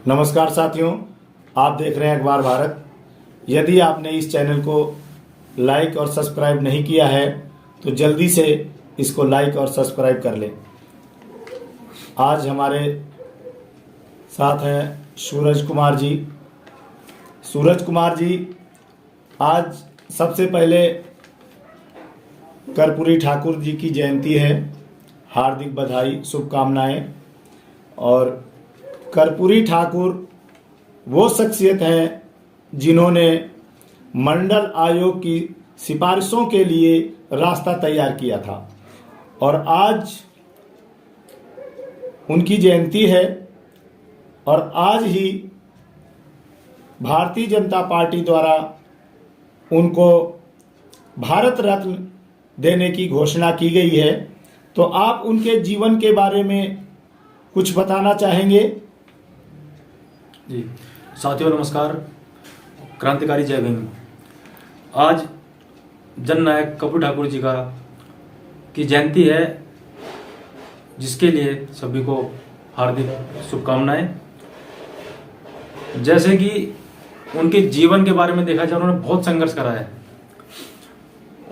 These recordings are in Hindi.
नमस्कार साथियों, आप देख रहे हैं अखबार भारत। यदि आपने इस चैनल को लाइक और सब्सक्राइब नहीं किया है तो जल्दी से इसको लाइक और सब्सक्राइब कर लें। आज हमारे साथ हैं सूरज कुमार जी। सूरज कुमार जी, आज सबसे पहले कर्पूरी ठाकुर जी की जयंती है। हार्दिक बधाई, शुभकामनाएं। और कर्पूरी ठाकुर वो शख्सियत हैं जिन्होंने मंडल आयोग की सिफारिशों के लिए रास्ता तैयार किया था और आज उनकी जयंती है। और आज ही भारतीय जनता पार्टी द्वारा उनको भारत रत्न देने की घोषणा की गई है। तो आप उनके जीवन के बारे में कुछ बताना चाहेंगे? जी साथियों नमस्कार, क्रांतिकारी जय भीम। आज जननायक कर्पूरी ठाकुर जी की जयंती है, जिसके लिए सभी को हार्दिक शुभकामनाएं। जैसे कि उनके जीवन के बारे में देखा जाए, उन्होंने बहुत संघर्ष करा है।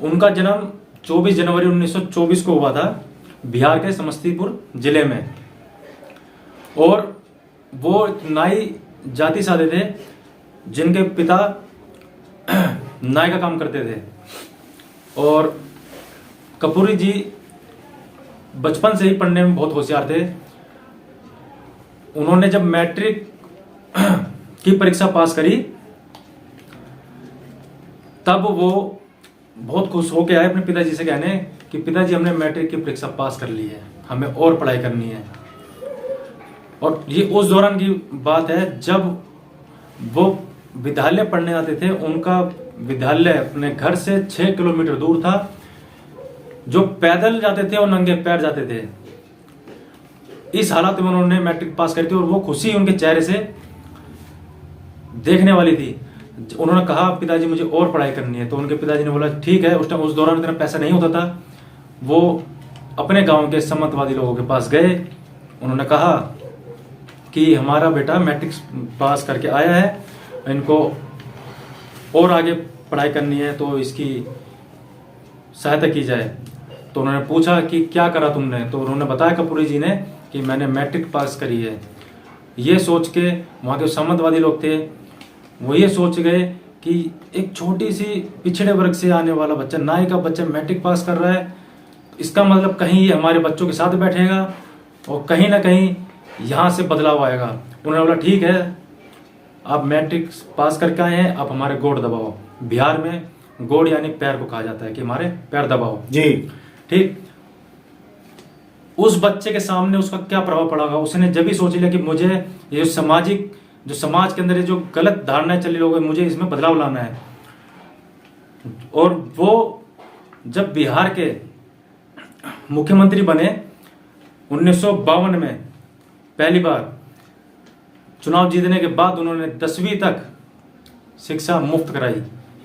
उनका जन्म 24 जनवरी 1924 को हुआ था बिहार के समस्तीपुर जिले में, और वो नाई जाति से आते थे जिनके पिता नाई का काम करते थे। और कर्पूरी जी बचपन से ही पढ़ने में बहुत होशियार थे। उन्होंने जब मैट्रिक की परीक्षा पास करी तब वो बहुत खुश होकर आए अपने पिताजी से कहने कि पिताजी, हमने मैट्रिक की परीक्षा पास कर ली है, हमें और पढ़ाई करनी है। और ये उस दौरान की बात है जब वो विद्यालय पढ़ने आते थे। उनका विद्यालय अपने घर से 6 किलोमीटर दूर था। जो पैदल जाते थे और नंगे पैर जाते थे। इस हालत में उन्होंने मैट्रिक पास करी थी और वो खुशी उनके चेहरे से देखने वाली थी। उन्होंने कहा, पिताजी मुझे और पढ़ाई करनी है। तो उनके पिताजी ने बोला ठीक है। उस दौरान इतना पैसा नहीं होता था। वो अपने गांव के सम्मतवादी लोगों के पास गए। उन्होंने कहा कि हमारा बेटा मैट्रिक पास करके आया है, इनको और आगे पढ़ाई करनी है, तो इसकी सहायता की जाए। तो उन्होंने पूछा कि क्या करा तुमने? तो उन्होंने बताया कर्पूरी जी ने कि मैंने मैट्रिक पास करी है। ये सोच के वहाँ के सम्मतवादी लोग थे, वो ये सोच गए कि एक छोटी सी पिछड़े वर्ग से आने वाला बच्चा, नाई का बच्चा मैट्रिक पास कर रहा है, इसका मतलब कहीं ये हमारे बच्चों के साथ बैठेगा और कहीं ना कहीं यहाँ से बदलाव आएगा। उन्होंने बोला ठीक है, आप मैट्रिक पास करके आए हैं, आप हमारे गोड़ दबाओ। बिहार में गोड़ यानी पैर को कहा जाता है कि हमारे पैर दबाओ जी। ठीक। उस बच्चे के सामने उसका क्या प्रभाव पड़ेगा? उसने जब भी सोच लिया कि मुझे ये जो समाज के अंदर जो गलत धारणाएं चली लोगों, मुझे इसमें बदलाव लाना है। और वो जब बिहार के मुख्यमंत्री बने 1952 में, पहली बार चुनाव जीतने के बाद उन्होंने 10वीं तक शिक्षा मुफ्त कराई।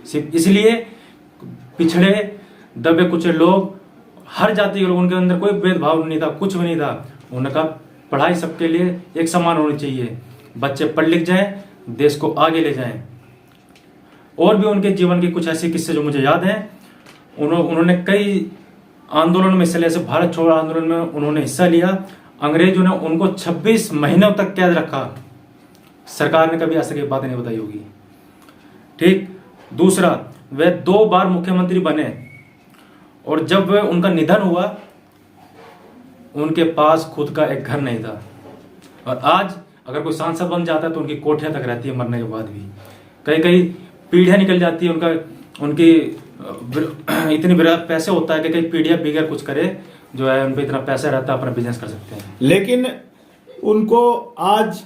सिर्फ इसलिए पिछड़े दबे कुचले लोग, हर जाति के लोग, उनके अंदर कोई भेदभाव नहीं था, कुछ भी नहीं था। उन्होंने कहा पढ़ाई सबके लिए एक समान होनी चाहिए, बच्चे पढ़ लिख जाएं, देश को आगे ले जाएं। और भी उनके जीवन के कुछ ऐसे किस्से जो मुझे याद हैं। उन्होंने कई आंदोलन में हिस्सा लिया, जैसे भारत छोड़ो आंदोलन में उन्होंने हिस्सा लिया। अंग्रेजों ने उनको 26 महीनों तक कैद रखा। सरकार ने कभी ऐसे की बात नहीं बताई होगी। ठीक। दूसरा, वे 2 बार मुख्यमंत्री बने और जब उनका निधन हुआ, उनके पास खुद का एक घर नहीं था। और आज अगर कोई सांसद बन जाता है तो उनकी कोठियां तक रहती है मरने के बाद भी। कई कई पीढ़ियां निकल जाती है, उनकी इतनी पैसे होता है कि कई पीढ़ियां बिगैर कुछ करे जो है, उन पर इतना पैसा रहता है, अपना बिजनेस कर सकते हैं। लेकिन उनको आज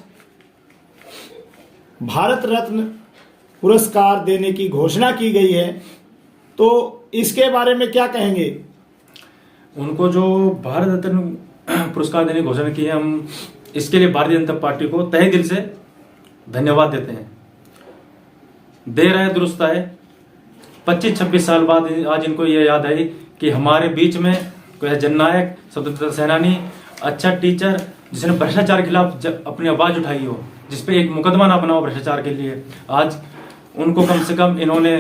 भारत रत्न पुरस्कार देने की घोषणा की गई है, तो इसके बारे में क्या कहेंगे? उनको जो भारत रत्न पुरस्कार देने की घोषणा की है, हम इसके लिए भारतीय जनता पार्टी को तहे दिल से धन्यवाद देते हैं। देर आए दुरुस्त आए। 25-26 साल बाद आज इनको ये याद आई कि हमारे बीच में कोई जननायक, स्वतंत्रता सेनानी, अच्छा टीचर जिसने भ्रष्टाचार के खिलाफ अपनी आवाज उठाई हो, जिसपे एक मुकदमा ना बनाओ भ्रष्टाचार के लिए। आज उनको कम से कम इन्होंने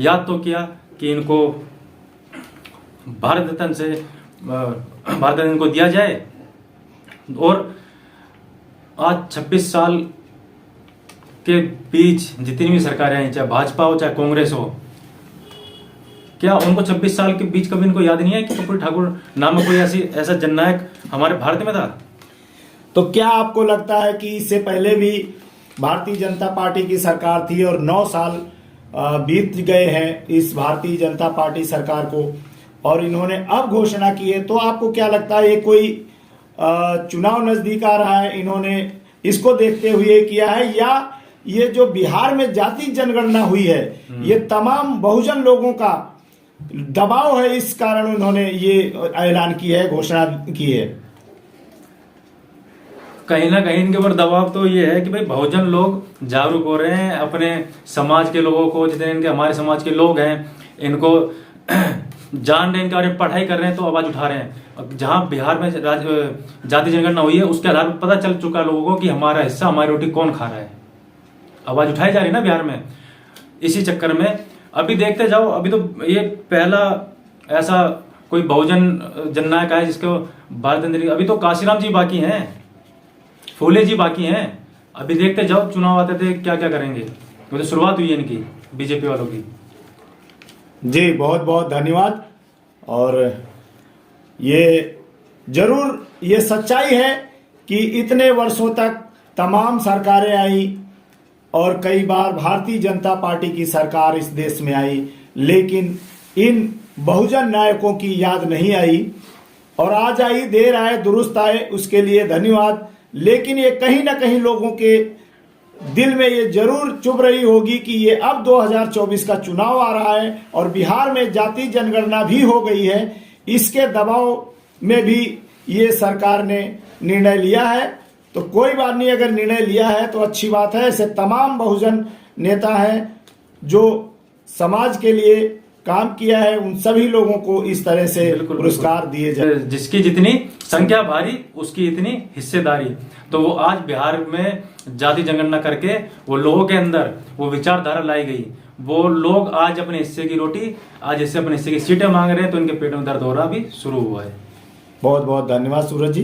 याद तो किया कि इनको भारत रत्न इनको दिया जाए। और आज 26 साल के बीच जितनी भी सरकारें आई, चाहे भाजपा हो चाहे कांग्रेस हो, क्या उनको 26 साल के बीच कभी इनको याद नहीं है कि कर्पूरी ठाकुर नामक कोई ऐसा जननायक हमारे भारत में था? तो क्या आपको लगता है कि इससे पहले भी भारतीय जनता पार्टी की सरकार थी और 9 साल बीत गए हैं इस भारतीय जनता पार्टी सरकार को, और इन्होंने अब घोषणा की है, तो आपको क्या लगता है ये कोई चुनाव नजदीक आ रहा है, इन्होंने इसको देखते हुए किया है, या ये जो बिहार में जाति जनगणना हुई है ये तमाम बहुजन लोगों का दबाव है, इस कारण उन्होंने ये ऐलान किया है, घोषणा की है? कहीं ना कहीं इनके ऊपर दबाव तो ये है कि भाई बहुजन लोग जागरूक हो रहे हैं, अपने समाज के लोगों को, जितने इनके हमारे समाज के लोग हैं इनको जान रहे हैं, इनके बारे में पढ़ाई कर रहे हैं, तो आवाज उठा रहे हैं। जहां बिहार में जाति जनगणना हुई है उसके आधार पर पता चल चुका लोगों को कि हमारा हिस्सा, हमारी रोटी कौन खा रहा है। आवाज उठाई जा रही है ना बिहार में। इसी चक्कर में अभी देखते जाओ, अभी तो ये पहला ऐसा कोई बहुजन जननायक है जिसको भारत, अभी तो काशीराम जी बाकी हैं, फूले जी बाकी हैं। अभी देखते जाओ चुनाव आते थे क्या क्या करेंगे। तो शुरुआत हुई है इनकी बीजेपी वालों की। जी बहुत बहुत धन्यवाद। और ये जरूर ये सच्चाई है कि इतने वर्षों तक तमाम सरकारें आई और कई बार भारतीय जनता पार्टी की सरकार इस देश में आई, लेकिन इन बहुजन नायकों की याद नहीं आई। और आज आई, देर आए दुरुस्त आए, उसके लिए धन्यवाद। लेकिन ये कहीं ना कहीं लोगों के दिल में ये जरूर चुभ रही होगी कि ये अब 2024 का चुनाव आ रहा है और बिहार में जाति जनगणना भी हो गई है, इसके दबाव में भी ये सरकार ने निर्णय लिया है। तो कोई बात नहीं, अगर निर्णय लिया है तो अच्छी बात है। ऐसे तमाम बहुजन नेता हैं जो समाज के लिए काम किया है, उन सभी लोगों को इस तरह से पुरस्कार दिए जाए। जिसकी जितनी संख्या भारी उसकी इतनी हिस्सेदारी। तो वो आज बिहार में जाति जनगणना करके वो लोगों के अंदर वो विचारधारा लाई गई। वो लोग आज अपने हिस्से की रोटी, आज जैसे अपने हिस्से की सीटें मांग रहे हैं, तो इनके पेट में दर्द हो रहा भी शुरू हुआ है। बहुत बहुत धन्यवाद सूरज जी।